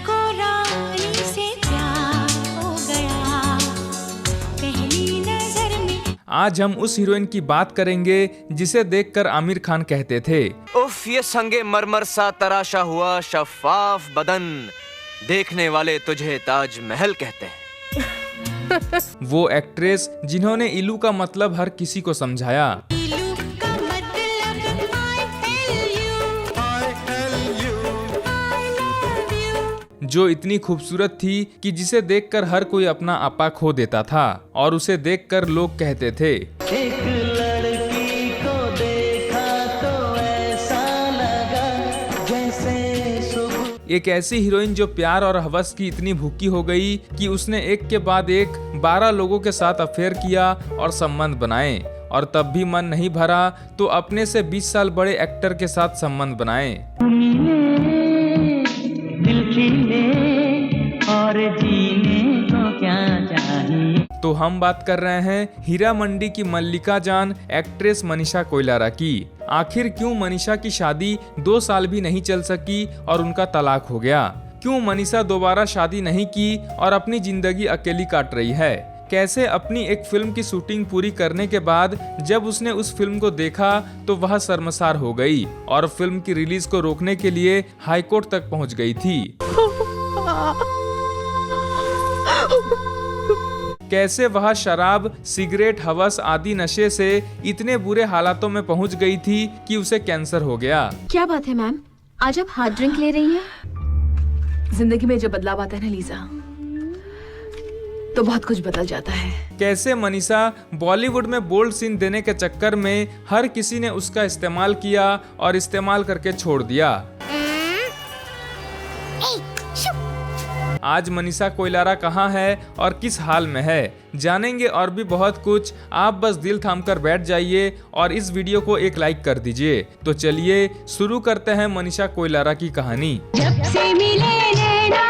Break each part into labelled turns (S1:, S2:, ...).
S1: को रानी से प्यार हो गया पहली नजर में।
S2: आज हम उस हीरोइन की बात करेंगे जिसे देखकर आमिर खान कहते थे,
S3: उफ ये संगे मरमर सा तराशा हुआ शफाफ बदन, देखने वाले तुझे ताजमहल कहते हैं।
S2: वो एक्ट्रेस जिन्होंने इलू का मतलब हर किसी को समझाया,
S1: इलू का मतलब I love you।
S2: जो इतनी खूबसूरत थी कि जिसे देखकर हर कोई अपना आपा खो देता था और उसे देखकर लोग कहते थे,
S4: एक लड़की को देखा तो ऐसा लगा जैसे सुबह।
S2: एक ऐसी हीरोइन जो प्यार और हवस की इतनी भूखी हो गई कि उसने एक के बाद एक 12 लोगों के साथ अफेयर किया और संबंध बनाए, और तब भी मन नहीं भरा तो अपने से 20 साल बड़े एक्टर के साथ संबंध बनाए।
S4: दिल खिले और जीने को क्या चाहिए।
S2: तो हम बात कर रहे हैं हीरा मंडी की मल्लिका जान एक्ट्रेस मनीषा कोइराला की। आखिर क्यों मनीषा की शादी 2 साल भी नहीं चल सकी और उनका तलाक हो गया? क्यों मनीषा दोबारा शादी नहीं की और अपनी जिंदगी अकेली काट रही है? कैसे अपनी एक फिल्म की शूटिंग पूरी करने के बाद जब उसने उस फिल्म को देखा तो वह शर्मसार हो गई और फिल्म की रिलीज को रोकने के लिए हाईकोर्ट तक पहुंच गई थी। कैसे वह शराब, सिगरेट, हवस आदि नशे से इतने बुरे हालातों में पहुंच गई थी कि उसे कैंसर हो गया।
S5: क्या बात है मैम, आज आप हार्ड ड्रिंक ले रही हैं? जिंदगी में जब बदलाव आता है ना लीजा, तो बहुत कुछ बदल जाता है।
S2: कैसे मनीषा बॉलीवुड में बोल्ड सीन देने के चक्कर में हर किसी ने उसका इस्तेमाल किया और इस्तेमाल करके छोड़ दिया। आज मनीषा कोइराला कहाँ है और किस हाल में है, जानेंगे और भी बहुत कुछ। आप बस दिल थामकर बैठ जाइए और इस वीडियो को एक लाइक कर दीजिए। तो चलिए शुरू करते हैं मनीषा कोइराला की कहानी।
S1: जब से मिले नैना,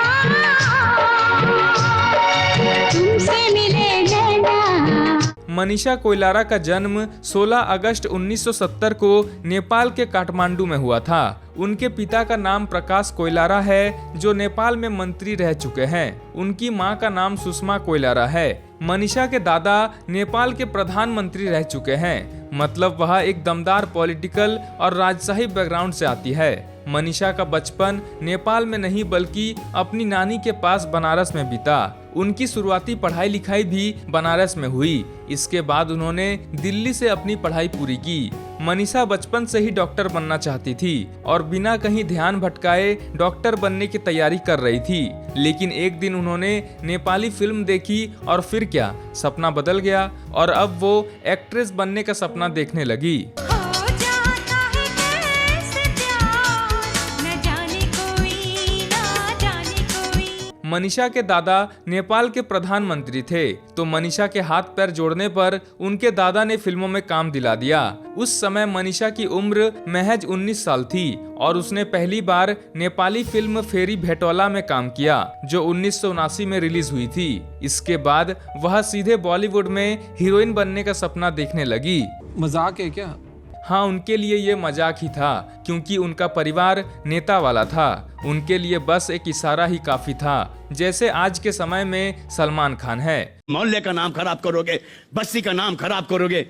S1: तुमसे मिले नैना।
S2: मनीषा कोइराला का जन्म 16 अगस्त 1970 को नेपाल के काठमांडू में हुआ था। उनके पिता का नाम प्रकाश कोइराला है जो नेपाल में मंत्री रह चुके हैं। उनकी मां का नाम सुषमा कोइराला है। मनीषा के दादा नेपाल के प्रधानमंत्री रह चुके हैं, मतलब वह एक दमदार पॉलिटिकल और राजशाही बैकग्राउंड से आती है। मनीषा का बचपन नेपाल में नहीं बल्कि अपनी नानी के पास बनारस में बीता। उनकी शुरुआती पढ़ाई लिखाई भी बनारस में हुई। इसके बाद उन्होंने दिल्ली से अपनी पढ़ाई पूरी की। मनीषा बचपन से ही डॉक्टर बनना चाहती थी और बिना कहीं ध्यान भटकाए डॉक्टर बनने की तैयारी कर रही थी। लेकिन एक दिन उन्होंने नेपाली फिल्म देखी और फिर क्या, सपना बदल गया और अब वो एक्ट्रेस बनने का सपना देखने लगी। मनीषा के दादा नेपाल के प्रधानमंत्री थे, तो मनीषा के हाथ पैर जोड़ने पर उनके दादा ने फिल्मों में काम दिला दिया। उस समय मनीषा की उम्र महज 19 साल थी और उसने पहली बार नेपाली फिल्म फेरी भेटौला में काम किया जो 1979 में रिलीज हुई थी। इसके बाद वह सीधे बॉलीवुड में हीरोइन बनने का सपना देखने लगी।
S6: मजाक है क्या?
S2: हाँ, उनके लिए ये मजाक ही था क्योंकि उनका परिवार नेता वाला था। उनके लिए बस एक इशारा ही काफी था, जैसे आज के समय में सलमान खान है।
S7: मोहल्ले का नाम खराब करोगे, बस्ती का नाम खराब करोगे,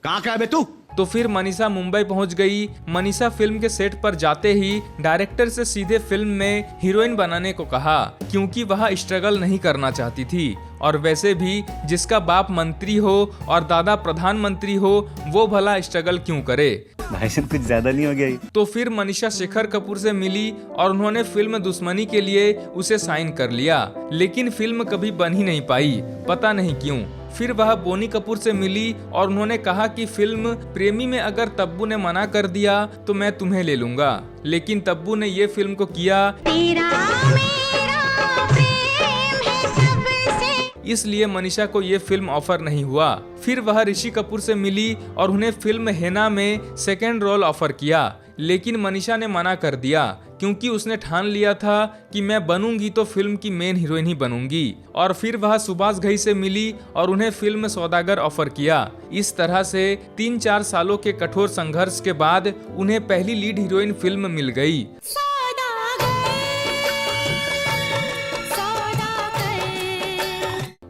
S7: कहाँ का है बे तू?
S2: तो फिर मनीषा मुंबई पहुंच गई। मनीषा फिल्म के सेट पर जाते ही डायरेक्टर से सीधे फिल्म में हीरोइन बनाने को कहा क्योंकि वह स्ट्रगल नहीं करना चाहती थी। और वैसे भी जिसका बाप मंत्री हो और दादा प्रधानमंत्री हो वो भला स्ट्रगल क्यों करे।
S7: भाई साहब कुछ ज्यादा नहीं हो गया?
S2: तो फिर मनीषा शेखर कपूर से मिली और उन्होंने फिल्म दुश्मनी के लिए उसे साइन कर लिया। लेकिन फिल्म कभी बन ही नहीं पाई, पता नहीं क्यों। फिर वह बोनी कपूर से मिली और उन्होंने कहा कि फिल्म प्रेमी में अगर तब्बू ने मना कर दिया तो मैं तुम्हें ले लूंगा। लेकिन तब्बू ने ये फिल्म को किया
S1: तेरा मेरा प्रेम है सबसे।
S2: इसलिए मनीषा को ये फिल्म ऑफर नहीं हुआ। फिर वह ऋषि कपूर से मिली और उन्हें फिल्म हेना में सेकेंड रोल ऑफर किया। लेकिन मनीषा ने मना कर दिया क्योंकि उसने ठान लिया था कि मैं बनूंगी तो फिल्म की मेन हीरोइन ही बनूंगी। और फिर वह सुभाष घई से मिली और उन्हें फिल्म सौदागर ऑफर किया। इस तरह से 3-4 सालों के कठोर संघर्ष के बाद उन्हें पहली लीड हीरोइन फिल्म मिल गई।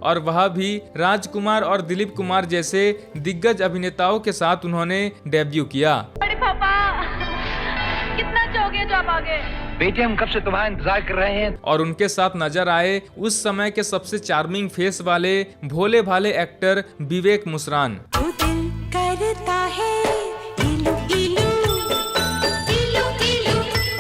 S2: और वह भी राजकुमार और दिलीप कुमार जैसे दिग्गज अभिनेताओं के साथ उन्होंने डेब्यू किया।
S6: बड़े पापा कितना चाहोगे जो आप आगे?
S8: बेटे हम कब से तुम्हारा इंतजार कर रहे हैं।
S2: और उनके साथ नजर आए उस समय के सबसे चार्मिंग फेस वाले भोले भाले एक्टर विवेक मुसरान।
S1: तू दिल करता है इलू इलू इलू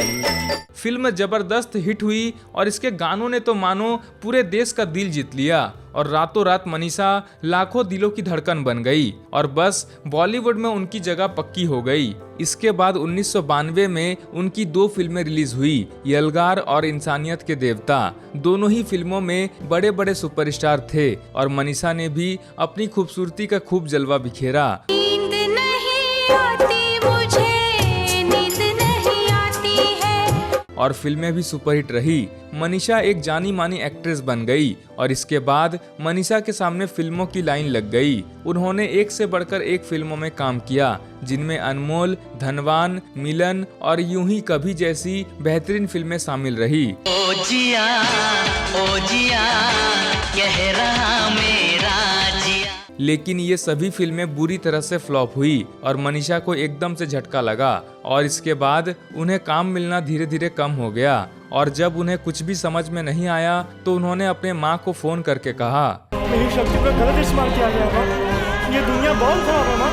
S1: इलू।
S2: फिल्म जबरदस्त हिट हुई और इसके गानों ने तो मानो पूरे देश का दिल जीत लिया और रातों रात मनीषा लाखों दिलों की धड़कन बन गई और बस बॉलीवुड में उनकी जगह पक्की हो गई। इसके बाद 1992 में उनकी 2 फिल्में रिलीज हुई, यलगार और इंसानियत के देवता। दोनों ही फिल्मों में बड़े बड़े सुपरस्टार थे और मनीषा ने भी अपनी खूबसूरती का खूब जलवा बिखेरा।
S1: नींद नहीं आती मुझे, नींद नहीं आती है।
S2: और फिल्में भी सुपरहिट रही। मनीषा एक जानी मानी एक्ट्रेस बन गई और इसके बाद मनीषा के सामने फिल्मों की लाइन लग गई। उन्होंने एक से बढ़कर एक फिल्मों में काम किया, जिनमें अनमोल, धनवान, मिलन और यूं ही कभी जैसी बेहतरीन फिल्में शामिल रही।
S4: ओ जिया कह रहा मेरा जिया।
S2: लेकिन ये सभी फिल्में बुरी तरह से फ्लॉप हुई और मनीषा को एकदम से झटका लगा और इसके बाद उन्हें काम मिलना धीरे धीरे कम हो गया। और जब उन्हें कुछ भी समझ में नहीं आया तो उन्होंने अपने माँ को फोन करके कहा,
S9: मेरी शक्ति का गलत इस्तेमाल किया गया माँ। ये दुनिया बहुत खराब है माँ,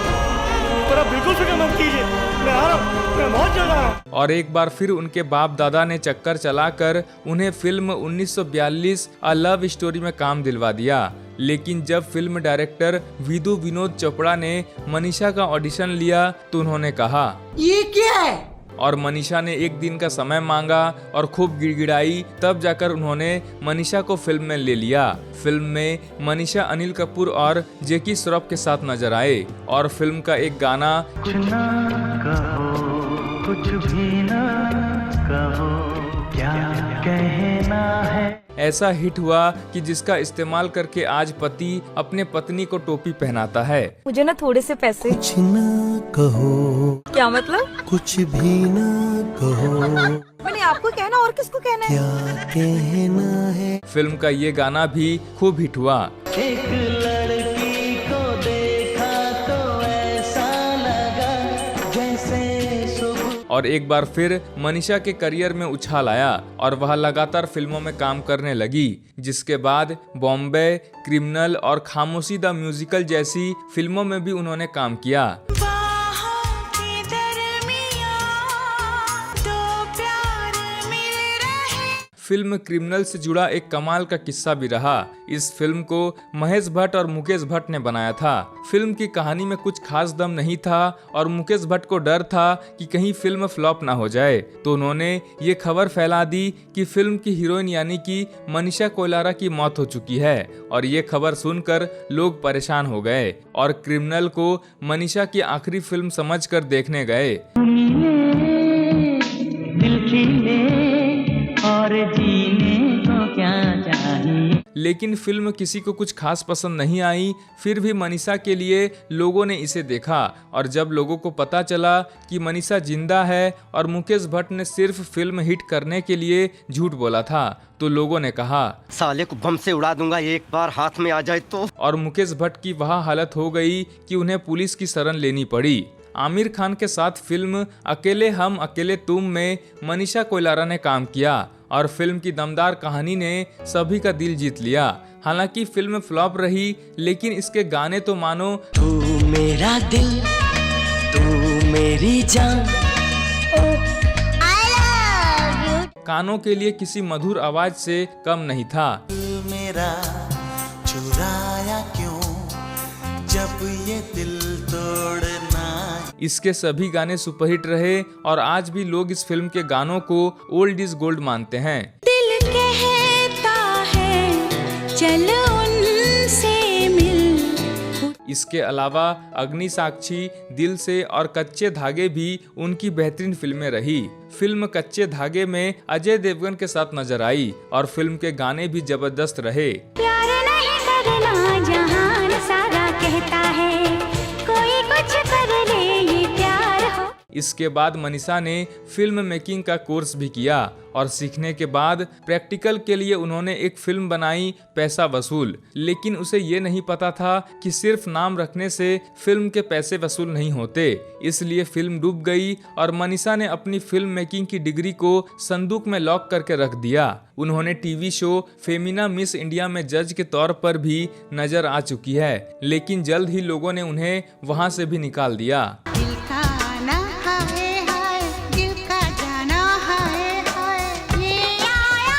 S9: पर आप बिल्कुल फिक्र मत कीजिए, मैं आ रहा हूँ, मैं बहुत जल्द आ रहा हूँ।
S2: और एक बार फिर उनके बाप दादा ने चक्कर चलाकर उन्हें फिल्म 1942 अ लव स्टोरी में काम दिलवा दिया। लेकिन जब फिल्म डायरेक्टर विदु विनोद चोपड़ा ने मनीषा का ऑडिशन लिया तो उन्होंने कहा,
S10: ये क्या है?
S2: और मनीषा ने एक दिन का समय मांगा और खूब गिड़गिड़ाई। तब जाकर उन्होंने मनीषा को फिल्म में ले लिया। फिल्म में मनीषा अनिल कपूर और जैकी श्रॉफ के साथ नजर आए और फिल्म का एक गाना
S4: कुछ ना कहो, कुछ भी ना कहो, क्या कहना है,
S2: ऐसा हिट हुआ कि जिसका इस्तेमाल करके आज पति अपने पत्नी को टोपी पहनाता है।
S6: मुझे ना थोड़े से पैसे।
S10: कुछ ना कहो,
S6: क्या मतलब?
S10: कुछ भी ना कहो,
S6: मैंने आपको कहना और किसको कहना है?
S10: क्या कहना है।
S2: फिल्म का ये गाना भी खूब हिट हुआ।
S4: एक लड़की को देखा तो ऐसा लगा जैसे सुबह।
S2: और एक बार फिर मनीषा के करियर में उछाल आया और वह लगातार फिल्मों में काम करने लगी, जिसके बाद बॉम्बे, क्रिमिनल और खामोशी द म्यूजिकल जैसी फिल्मों में भी उन्होंने काम किया।
S1: बाहों के दरमियां दो प्यार मिल रहे।
S2: फिल्म क्रिमिनल से जुड़ा एक कमाल का किस्सा भी रहा। इस फिल्म को महेश भट्ट और मुकेश भट्ट ने बनाया था। फिल्म की कहानी में कुछ खास दम नहीं था और मुकेश भट्ट को डर था कि कहीं फिल्म फ्लॉप ना हो जाए, तो उन्होंने ये खबर फैला दी कि फिल्म की हीरोइन यानी कि मनीषा कोइराला की मौत हो चुकी है। और ये खबर सुनकर लोग परेशान हो गए और क्रिमिनल को मनीषा की आखिरी फिल्म समझकर देखने गए।
S4: दिल खिले और जीने को क्या चाहिए।
S2: लेकिन फिल्म किसी को कुछ खास पसंद नहीं आई। फिर भी मनीषा के लिए लोगों ने इसे देखा और जब लोगों को पता चला कि मनीषा जिंदा है और मुकेश भट्ट ने सिर्फ फिल्म हिट करने के लिए झूठ बोला था, तो लोगों ने कहा,
S10: साले को बम से उड़ा दूंगा एक बार हाथ में आ जाए तो।
S2: और मुकेश भट्ट की वह हालत हो गई कि उन्हें पुलिस की शरण लेनी पड़ी। आमिर खान के साथ फिल्म अकेले हम अकेले तुम में मनीषा कोइराला ने काम किया और फिल्म की दमदार कहानी ने सभी का दिल जीत लिया। हालांकि फिल्म फ्लॉप रही, लेकिन इसके गाने तो मानो
S10: तू मेरा दिल, तू मेरी जान,
S1: I love you।
S2: कानों के लिए किसी मधुर आवाज से कम नहीं था।
S10: मेरा चुराया क्यों जब ये दिल तोड़ना।
S2: इसके सभी गाने सुपरहिट रहे और आज भी लोग इस फिल्म के गानों को ओल्ड इज गोल्ड मानते हैं।
S1: दिल कहता है चल उनसे मिल।
S2: इसके अलावा अग्नि साक्षी, दिल से और कच्चे धागे भी उनकी बेहतरीन फिल्में रही। फिल्म कच्चे धागे में अजय देवगन के साथ नजर आई और फिल्म के गाने भी जबरदस्त रहे।
S1: प्यार नहीं करना जहान सारा कहता है, कोई कुछ कर ले ये प्यार हो।
S2: इसके बाद मनीषा ने फिल्म मेकिंग का कोर्स भी किया और सीखने के बाद प्रैक्टिकल के लिए उन्होंने एक फिल्म बनाई पैसा वसूल। लेकिन उसे ये नहीं पता था कि सिर्फ नाम रखने से फिल्म के पैसे वसूल नहीं होते, इसलिए फिल्म डूब गई और मनीषा ने अपनी फिल्म मेकिंग की डिग्री को संदूक में लॉक करके रख दिया। उन्होंने TV show Femina miss India में जज के तौर पर भी नजर आ चुकी है, लेकिन जल्द ही लोगों ने उन्हें वहां से भी निकाल दिया।
S1: दिल का आना हाय हाय, दिल का जाना हाय हाय, ये आया।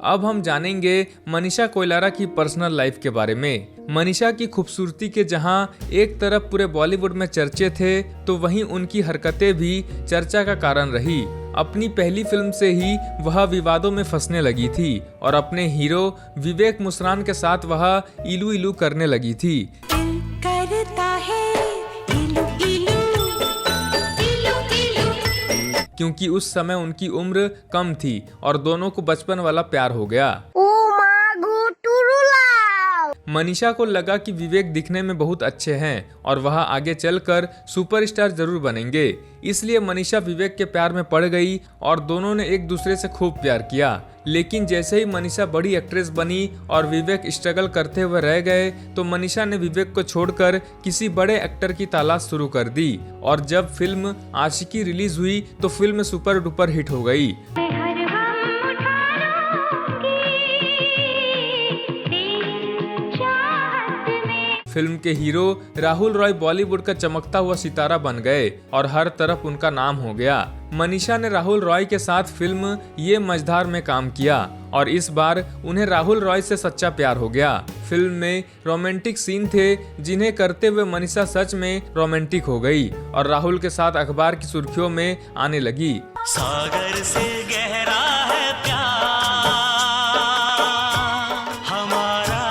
S2: अब हम जानेंगे मनीषा कोइराला की पर्सनल लाइफ के बारे में। मनीषा की खूबसूरती के जहां एक तरफ पूरे बॉलीवुड में चर्चे थे, तो वहीं उनकी हरकतें भी चर्चा का कारण रही। अपनी पहली फिल्म से ही वह विवादों में फंसने लगी थी और अपने हीरो विवेक मुस्रान के साथ वह इलू इलू करने लगी थी।
S1: दिल करता है इलू इलू, इलू इलू।
S2: क्योंकि उस समय उनकी उम्र कम थी और दोनों को बचपन वाला प्यार हो गया। मनीषा को लगा कि विवेक दिखने में बहुत अच्छे हैं और वह आगे चलकर सुपरस्टार जरूर बनेंगे, इसलिए मनीषा विवेक के प्यार में पड़ गई और दोनों ने एक दूसरे से खूब प्यार किया। लेकिन जैसे ही मनीषा बड़ी एक्ट्रेस बनी और विवेक स्ट्रगल करते हुए रह गए, तो मनीषा ने विवेक को छोड़कर किसी बड़े एक्टर की तलाश शुरू कर दी और जब फिल्म आशिकी रिलीज हुई तो फिल्म सुपर डुपर हिट हो गई। फिल्म के हीरो राहुल रॉय बॉलीवुड का चमकता हुआ सितारा बन गए और हर तरफ उनका नाम हो गया। मनीषा ने राहुल रॉय के साथ फिल्म ये मझधार में काम किया और इस बार उन्हें राहुल रॉय से सच्चा प्यार हो गया। फिल्म में रोमांटिक सीन थे जिन्हें करते हुए मनीषा सच में रोमांटिक हो गई और राहुल के साथ अखबार की सुर्खियों में आने लगी।
S10: सागर से गहरा है प्यार हमारा।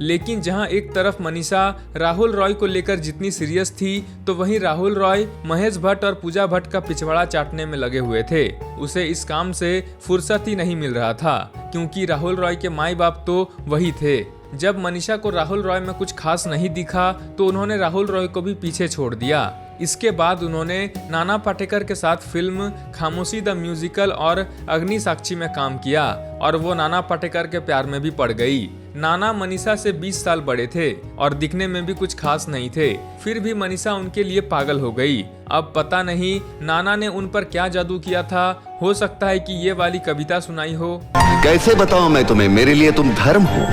S2: लेकिन जहां एक तरफ मनीषा राहुल रॉय को लेकर जितनी सीरियस थी, तो वहीं राहुल रॉय महेश भट्ट और पूजा भट्ट का पिछवाड़ा चाटने में लगे हुए थे। उसे इस काम से फुर्सत ही नहीं मिल रहा था, क्योंकि राहुल रॉय के माई बाप तो वही थे। जब मनीषा को राहुल रॉय में कुछ खास नहीं दिखा, तो उन्होंने राहुल रॉय को भी पीछे छोड़ दिया। इसके बाद उन्होंने नाना पाटेकर के साथ फिल्म खामोशी द म्यूजिकल और अग्नि साक्षी में काम किया और वो नाना पाटेकर के प्यार में भी पड़ गई। नाना मनीषा से 20 साल बड़े थे और दिखने में भी कुछ खास नहीं थे, फिर भी मनीषा उनके लिए पागल हो गई। अब पता नहीं नाना ने उन पर क्या जादू किया था, हो सकता है कि ये वाली कविता सुनाई हो।
S11: कैसे बताऊं मैं तुम्हें, मेरे लिए तुम धर्म हो,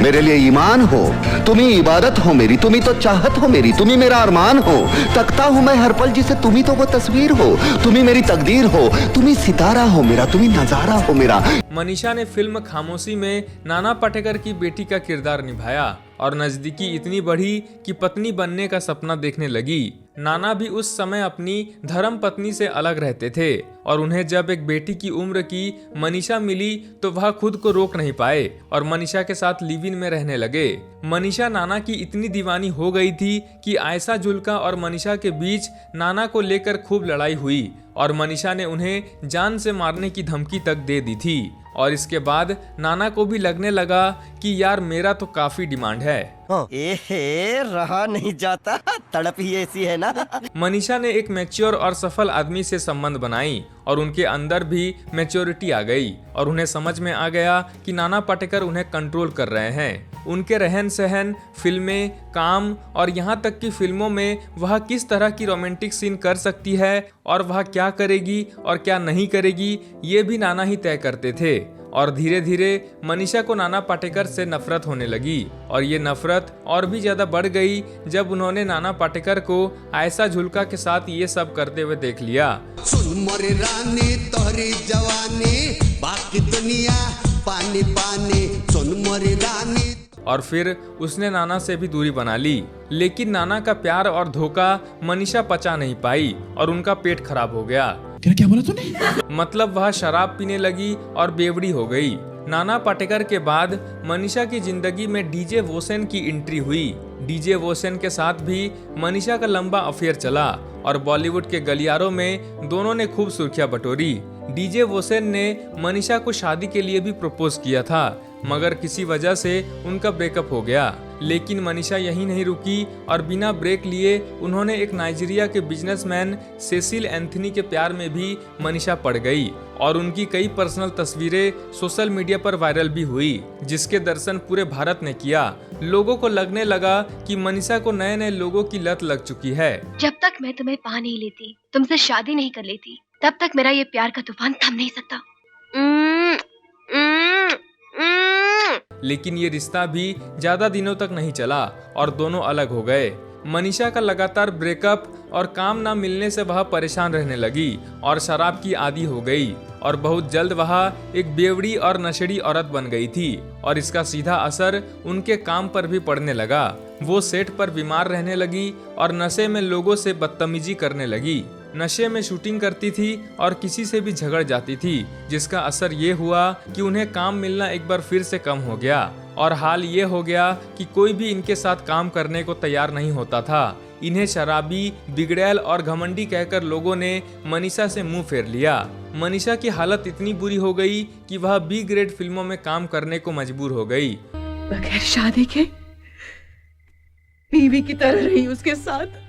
S11: मेरे लिए ईमान हो, तुम ही इबादत हो मेरी, तुम ही तो चाहत हो मेरी, तुम ही मेरा अरमान हो। तकता हूँ मैं हर पल जिसे, तुम ही तो वो तस्वीर हो, तुम ही मेरी तकदीर हो, तुम ही सितारा हो मेरा, तुम ही नजारा हो मेरा।
S2: मनीषा ने फिल्म खामोशी में नाना पाटेकर की बेटी का किरदार निभाया और नजदीकी इतनी बढ़ी कि पत्नी बनने का सपना देखने लगी। नाना भी उस समय अपनी धर्म पत्नी से अलग रहते थे और उन्हें जब एक बेटी की उम्र की मनीषा मिली तो वह खुद को रोक नहीं पाए और मनीषा के साथ लिव इन में रहने लगे। मनीषा नाना की इतनी दीवानी हो गई थी कि आयशा जुल्का और मनीषा के बीच नाना को लेकर खूब लड़ाई हुई और मनीषा ने उन्हें जान से मारने की धमकी तक दे दी थी। और इसके बाद नाना को भी लगने लगा कि यार मेरा तो काफी डिमांड है।
S10: रहा नहीं जाता, तड़प ही ऐसी है ना।
S2: मनीषा ने एक मैच्योर और सफल आदमी से संबंध बनाई और उनके अंदर भी मैच्योरिटी आ गई और उन्हें समझ में आ गया कि नाना पाटेकर उन्हें कंट्रोल कर रहे हैं। उनके रहन सहन, फिल्में, काम और यहाँ तक कि फिल्मों में वह किस तरह की रोमांटिक सीन कर सकती है और वह क्या करेगी और क्या नहीं करेगी, ये भी नाना ही तय करते थे। और धीरे धीरे मनीषा को नाना पाटेकर से नफरत होने लगी और ये नफरत और भी ज्यादा बढ़ गई जब उन्होंने नाना पाटेकर को आयशा जुल्का के साथ ये सब करते हुए देख लिया।
S11: सुन मोरे रानी तोहरी जवानी, बाकी दुनिया पानी पानी, सुन मोरे रानी।
S2: और फिर उसने नाना से भी दूरी बना ली, लेकिन नाना का प्यार और धोखा मनीषा पचा नहीं पाई और उनका पेट खराब हो गया।
S11: क्या बोला तूने?
S2: मतलब वह शराब पीने लगी और बेवड़ी हो गई। नाना पाटेकर के बाद मनीषा की जिंदगी में डीजे वोसेन की एंट्री हुई। डीजे वोसेन के साथ भी मनीषा का लंबा अफेयर चला और बॉलीवुड के गलियारों में दोनों ने खूब सुर्खियां बटोरी। डीजे वोसेन ने मनीषा को शादी के लिए भी प्रपोज किया था, मगर किसी वजह से उनका ब्रेकअप हो गया। लेकिन मनीषा यहीं नहीं रुकी और बिना ब्रेक लिए उन्होंने एक नाइजीरिया के बिजनेसमैन सेसिल एंथनी के प्यार में भी मनीषा पड़ गई और उनकी कई पर्सनल तस्वीरें सोशल मीडिया पर वायरल भी हुई, जिसके दर्शन पूरे भारत ने किया। लोगों को लगने लगा कि मनीषा को नए नए लोगों की लत लग चुकी है।
S5: जब तक मैं तुम्हें पा नहीं लेती, तुमसे शादी नहीं कर लेती, तब तक मेरा ये प्यार का तूफान थम नहीं सकता।
S2: लेकिन ये रिश्ता भी ज्यादा दिनों तक नहीं चला और दोनों अलग हो गए। मनीषा का लगातार ब्रेकअप और काम ना मिलने से वह परेशान रहने लगी और शराब की आदी हो गई और बहुत जल्द वह एक बेवड़ी और नशेड़ी औरत बन गई थी और इसका सीधा असर उनके काम पर भी पड़ने लगा। वो सेट पर बीमार रहने लगी और नशे में लोगों से बदतमीजी करने लगी। नशे में शूटिंग करती थी और किसी से भी झगड़ जाती थी, जिसका असर ये हुआ कि उन्हें काम मिलना एक बार फिर से कम हो गया और हाल ये हो गया कि कोई भी इनके साथ काम करने को तैयार नहीं होता था। इन्हें शराबी, बिगड़ैल और घमंडी कहकर लोगों ने मनीषा से मुंह फेर लिया। मनीषा की हालत इतनी बुरी हो गई कि वह बी ग्रेड फिल्मों में काम करने को मजबूर हो गई।
S5: बगैर शादी के बीवी की तरह रही उसके साथ।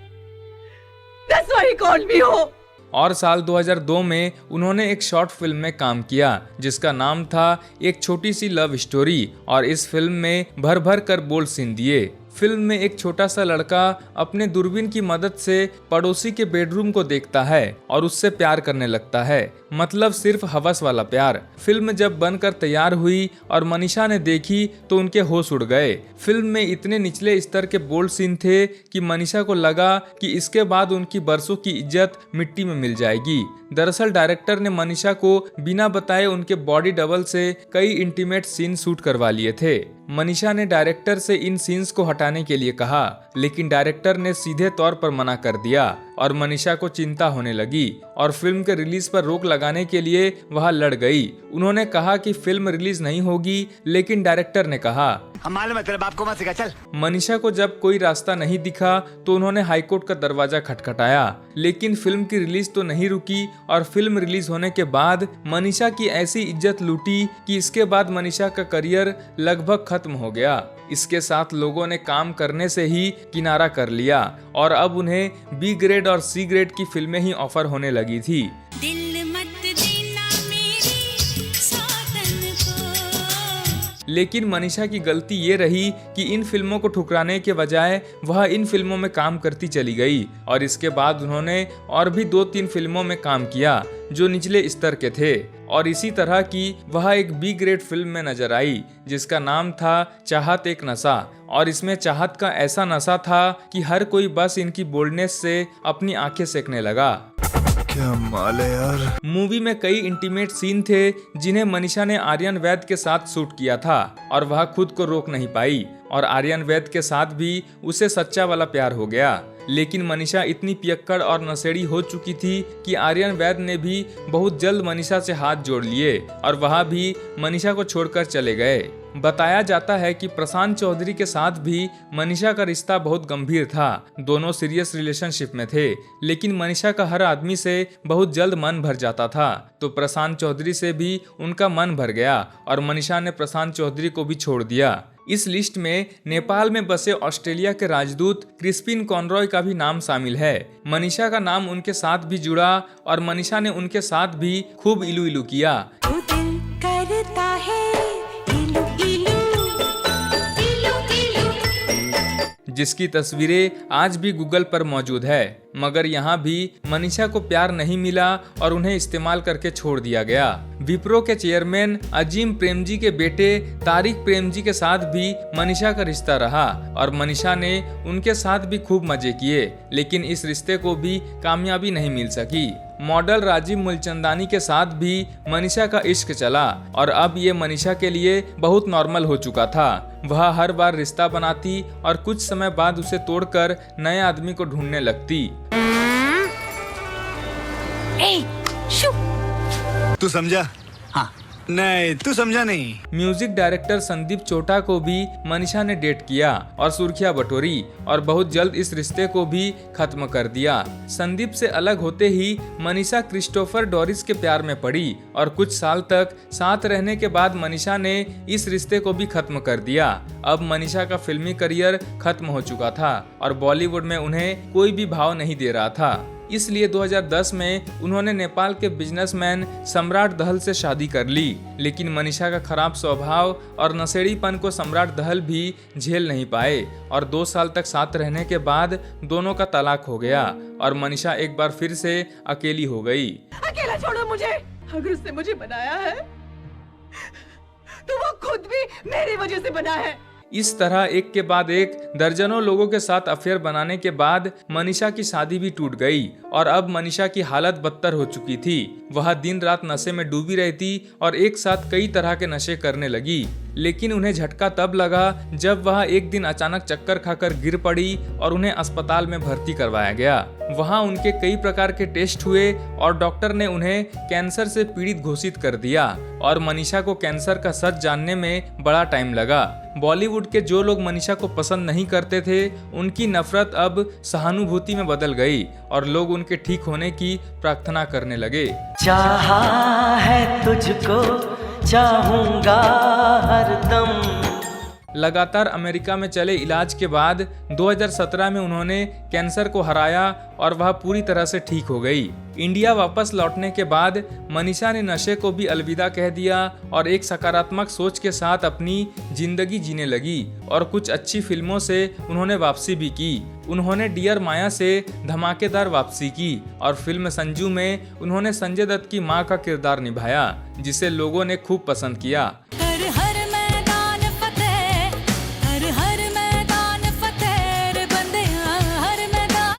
S5: That's why he called me home.
S2: और साल 2002 में उन्होंने एक शॉर्ट फिल्म में काम किया जिसका नाम था एक छोटी सी लव स्टोरी और इस फिल्म में भर भर कर बोल्ड सीन दिए। फिल्म में एक छोटा सा लड़का अपने दूरबीन की मदद से पड़ोसी के बेडरूम को देखता है और उससे प्यार करने लगता है, मतलब सिर्फ हवस वाला प्यार। फिल्म जब बनकर तैयार हुई और मनीषा ने देखी तो उनके होश उड़ गए। फिल्म में इतने निचले स्तर के बोल्ड सीन थे कि मनीषा को लगा कि इसके बाद उनकी बरसों की इज्जत मिट्टी में मिल जाएगी। दरअसल डायरेक्टर ने मनीषा को बिना बताए उनके बॉडी डबल से कई इंटीमेट सीन शूट करवा लिए थे। मनीषा ने डायरेक्टर से इन सीन्स को हटाने के लिए कहा, लेकिन डायरेक्टर ने सीधे तौर पर मना कर दिया और मनीषा को चिंता होने लगी और फिल्म के रिलीज पर रोक लगाने के लिए वह लड़ गई। उन्होंने कहा कि फिल्म रिलीज नहीं होगी, लेकिन डायरेक्टर ने कहा,
S7: हम मालूम है तेरे बाप को मत सिखा, चल।
S2: मनीषा को जब कोई रास्ता नहीं दिखा तो उन्होंने हाईकोर्ट का दरवाजा खटखटाया, लेकिन फिल्म की रिलीज तो नहीं रुकी और फिल्म रिलीज होने के बाद मनीषा की ऐसी इज्जत लूटी कि इसके बाद मनीषा का करियर लगभग खत्म हो गया। इसके साथ लोगों ने काम करने से ही किनारा कर लिया और अब उन्हें बी ग्रेड और सी ग्रेड की फिल्में ही ऑफर होने लगी थी।
S1: दिल मत देना मेरी सौतन को।
S2: लेकिन मनीषा की गलती ये रही कि इन फिल्मों को ठुकराने के बजाय वह इन फिल्मों में काम करती चली गई और इसके बाद उन्होंने और भी 2-3 फिल्मों में काम किया जो निचले स्तर के थे और इसी तरह की वह एक बी ग्रेड फिल्म में नजर आई जिसका नाम था चाहत एक नशा और इसमें चाहत का ऐसा नशा था कि हर कोई बस इनकी बोल्डनेस से अपनी आंखें सेकने लगा।
S12: क्या माल है यार।
S2: मूवी में कई इंटीमेट सीन थे जिन्हें मनीषा ने आर्यन वैद के साथ शूट किया था और वह खुद को रोक नहीं पाई और आर्यन वैद के साथ भी उसे सच्चा वाला प्यार हो गया। लेकिन मनीषा इतनी पियक्कड़ और नशेड़ी हो चुकी थी कि आर्यन वैद ने भी बहुत जल्द मनीषा से हाथ जोड़ लिए और वह भी मनीषा को छोड़कर चले गए। बताया जाता है कि प्रशांत चौधरी के साथ भी मनीषा का रिश्ता बहुत गंभीर था। दोनों सीरियस रिलेशनशिप में थे, लेकिन मनीषा का हर आदमी से बहुत जल्द मन भर जाता था, तो प्रशांत चौधरी से भी उनका मन भर गया और मनीषा ने प्रशांत चौधरी को भी छोड़ दिया। इस लिस्ट में नेपाल में बसे ऑस्ट्रेलिया के राजदूत क्रिस्पिन कॉनरॉय का भी नाम शामिल है। मनीषा का नाम उनके साथ भी जुड़ा और मनीषा ने उनके साथ भी खूब इलू इलू किया।
S1: तू दिल करता है इलू इलू इलू इलू,
S2: जिसकी तस्वीरें आज भी गूगल पर मौजूद है। मगर यहाँ भी मनीषा को प्यार नहीं मिला और उन्हें इस्तेमाल करके छोड़ दिया गया। विप्रो के चेयरमैन अजीम प्रेमजी के बेटे तारिक प्रेमजी के साथ भी मनीषा का रिश्ता रहा और मनीषा ने उनके साथ भी खूब मजे किए, लेकिन इस रिश्ते को भी कामयाबी नहीं मिल सकी। मॉडल राजीव मूलचंदानी के साथ भी मनीषा का इश्क चला और अब ये मनीषा के लिए बहुत नॉर्मल हो चुका था। वह हर बार रिश्ता बनाती और कुछ समय बाद उसे तोड़कर नए आदमी को ढूंढने लगती।
S7: तू समझा? हाँ,
S12: नहीं, तू समझा नहीं।
S2: म्यूजिक डायरेक्टर संदीप चोटा को भी मनीषा ने डेट किया और सुर्खियां बटोरी और बहुत जल्द इस रिश्ते को भी खत्म कर दिया। संदीप से अलग होते ही मनीषा क्रिस्टोफर डोरिस के प्यार में पड़ी और कुछ साल तक साथ रहने के बाद मनीषा ने इस रिश्ते को भी खत्म कर दिया। अब मनीषा का फिल्मी करियर खत्म हो चुका था और बॉलीवुड में उन्हें कोई भी भाव नहीं दे रहा था। इसलिए 2010 में उन्होंने नेपाल के बिजनेसमैन सम्राट दहल से शादी कर ली, लेकिन मनीषा का खराब स्वभाव और नशेड़ीपन को सम्राट दहल भी झेल नहीं पाए और 2 साल तक साथ रहने के बाद दोनों का तलाक हो गया और मनीषा एक बार फिर से अकेली हो गई।
S6: अकेला छोड़ो मुझे। अगर उसने मुझे बनाया है तो वो खुद भी मेरी वजह से बना है।
S2: इस तरह एक के बाद एक दर्जनों लोगों के साथ अफेयर बनाने के बाद मनीषा की शादी भी टूट गई और अब मनीषा की हालत बदतर हो चुकी थी। वह दिन रात नशे में डूबी रहती और एक साथ कई तरह के नशे करने लगी, लेकिन उन्हें झटका तब लगा जब वह एक दिन अचानक चक्कर खाकर गिर पड़ी और उन्हें अस्पताल में भर्ती करवाया गया। वहां उनके कई प्रकार के टेस्ट हुए और डॉक्टर ने उन्हें कैंसर से पीड़ित घोषित कर दिया और मनीषा को कैंसर का सच जानने में बड़ा टाइम लगा। बॉलीवुड के जो लोग मनीषा को पसंद नहीं करते थे, उनकी नफरत अब सहानुभूति में बदल गई और लोग उनके ठीक होने की प्रार्थना करने लगे।
S10: चाहा है तुझको, चाहूंगा हरदम।
S2: लगातार अमेरिका में चले इलाज के बाद 2017 में उन्होंने कैंसर को हराया और वह पूरी तरह से ठीक हो गई। इंडिया वापस लौटने के बाद मनीषा ने नशे को भी अलविदा कह दिया और एक सकारात्मक सोच के साथ अपनी जिंदगी जीने लगी और कुछ अच्छी फिल्मों से उन्होंने वापसी भी की। उन्होंने डियर माया से धमाकेदार वापसी की और फिल्म संजू में उन्होंने संजय दत्त की मां का किरदार निभाया, जिसे लोगों ने खूब पसंद किया।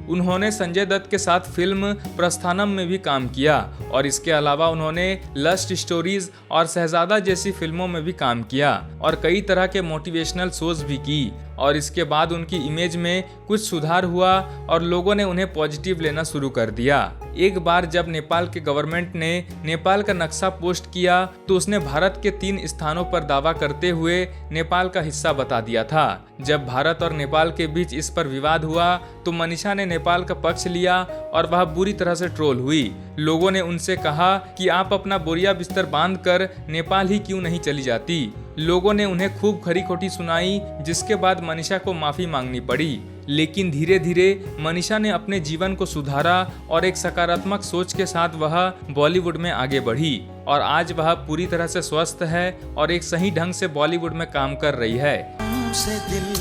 S2: उन्होंने संजय दत्त के साथ फिल्म प्रस्थानम में भी काम किया और इसके अलावा उन्होंने लस्ट स्टोरीज और शहजादा जैसी फिल्मों में भी काम किया और कई तरह के मोटिवेशनल शोज भी की और इसके बाद उनकी इमेज में कुछ सुधार हुआ और लोगों ने उन्हें पॉजिटिव लेना शुरू कर दिया। एक बार जब नेपाल के गवर्नमेंट ने नेपाल का नक्शा पोस्ट किया तो उसने भारत के 3 स्थानों पर दावा करते हुए नेपाल का हिस्सा बता दिया था। जब भारत और नेपाल के बीच इस पर विवाद हुआ तो मनीषा ने नेपाल का पक्ष लिया और वह बुरी तरह से ट्रोल हुई। लोगों ने उनसे कहा कि आप अपना बोरिया बिस्तर बांधकर नेपाल ही क्यों नहीं चली जाती। लोगों ने उन्हें खूब खरी खोटी सुनाई, जिसके बाद मनीषा को माफी मांगनी पड़ी। लेकिन धीरे धीरे मनीषा ने अपने जीवन को सुधारा और एक सकारात्मक सोच के साथ वह बॉलीवुड में आगे बढ़ी और आज वह पूरी तरह से स्वस्थ है और एक सही ढंग से बॉलीवुड में काम कर रही है।
S10: हमसे दिल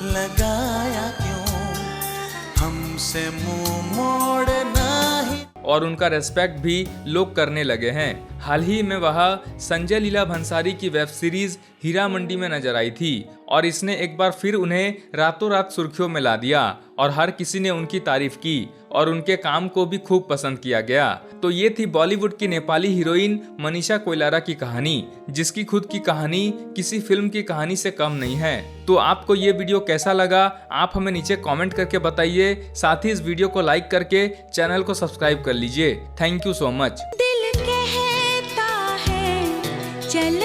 S10: लगाया क्यों, हमसे मुंह मोड़ना ही।
S2: और उनका रेस्पेक्ट भी लोग करने लगे हैं। हाल ही में वह संजय लीला भंसारी की वेब सीरीज हीरा मंडी में नजर आई थी और इसने एक बार फिर उन्हें रातों रात सुर्खियों में ला दिया और हर किसी ने उनकी तारीफ की और उनके काम को भी खूब पसंद किया गया। तो ये थी बॉलीवुड की नेपाली हीरोइन मनीषा कोइराला की कहानी, जिसकी खुद की कहानी किसी फिल्म की कहानी से कम नहीं है। तो आपको ये वीडियो कैसा लगा, आप हमें नीचे कमेंट करके बताइए। साथ ही इस वीडियो को लाइक करके चैनल को सब्सक्राइब कर लीजिए। Thank you so much.
S1: दिल कहता है चल